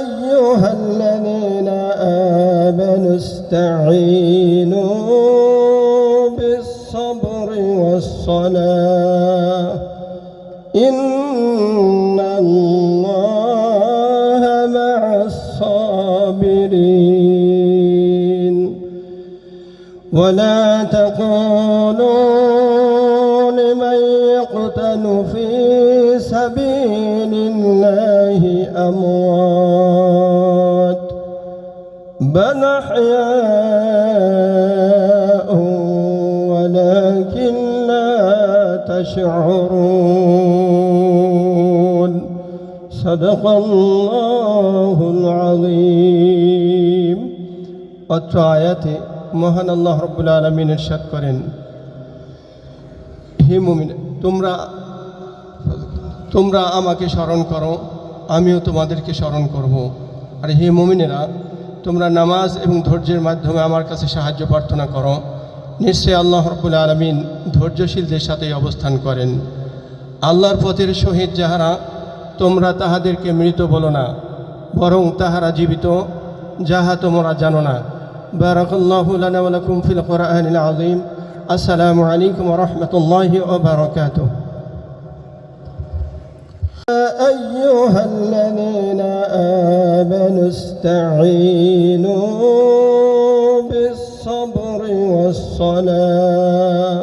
أيها الذين آمنوا استعينوا بالصبر والصلاة إن الله مع الصابرين ولا تقولوا لمن يقتل في سبيل الله أموات بل أحياء ولكن لا تشعرون صدق الله العظيم। অত্র আয়াতে মহান আল্লাহ রাব্বুল আলামিন ইরশাদ করেন, হে মুমিন, তোমরা আমাকে স্মরণ করো, আমিও তোমাদেরকে স্মরণ করব। আর হে মুমিনেরা, তোমরা নামাজ এবং ধৈর্যের মাধ্যমে আমার কাছে সাহায্য প্রার্থনা করো। নিশ্চয়ই আল্লাহ রাব্বুল আলামিন ধৈর্যশীলদের সাথেই অবস্থান করেন। আল্লাহর পথের শহীদ যাহারা, তোমরা তাহাদেরকে মৃত বলো না, বরং তাহারা জীবিত, যাহা তোমরা জানো না। বারাকাল্লাহু লানা ওয়া লাকুম ফিল কুরআনিল আযীম। আসসালামু আলাইকুম ওয়া রাহমাতুল্লাহি ওয়া বারাকাতুহু। أيها الذين آمنوا استعينوا بالصبر والصلاة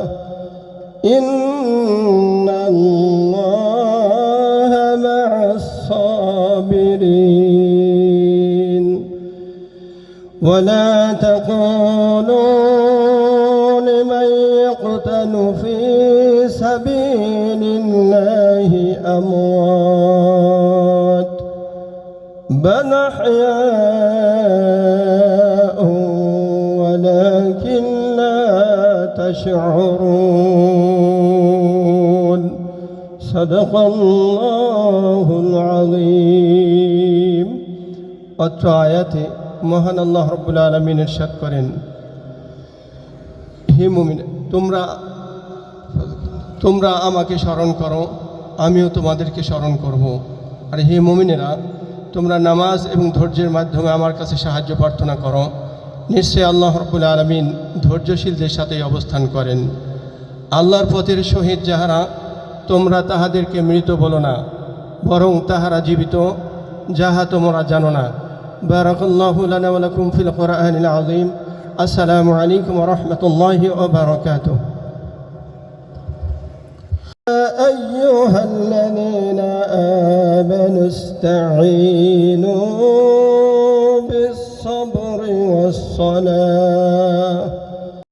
إن الله مع الصابرين ولا تقولوا لمن يقتل في سبيل الله أموات بل أحياء ولكن لا تشعرون صدق الله العظيم। অত্র আয়াতে মহান আল্লাহ রাব্বুল আলামিন ইরশাদ করেন, হে মুমিন, তোমরা আমাকে স্মরণ করো, আমিও তোমাদেরকে স্মরণ করব। আর হে মুমিনেরা, তোমরা নামাজ এবং ধৈর্যের মাধ্যমে আমার কাছে সাহায্য প্রার্থনা করো। নিশ্চয়ই আল্লাহ রাব্বুল আলামিন ধৈর্যশীলদের সাথেই অবস্থান করেন। আল্লাহর পথের শহীদ যাহারা, তোমরা তাহাদেরকে মৃত বলো না, বরং তাহারা জীবিত, যাহা তোমরা জানো না। বারাকাল্লাহু লানা ওয়া লাকুম ফিল কুরআনিল আযীম। আসসালামু আলাইকুম ওয়া রাহমাতুল্লাহি ওয়া বারাকাতুহু। أيها الذين آمنوا استعينوا بالصبر والصلاة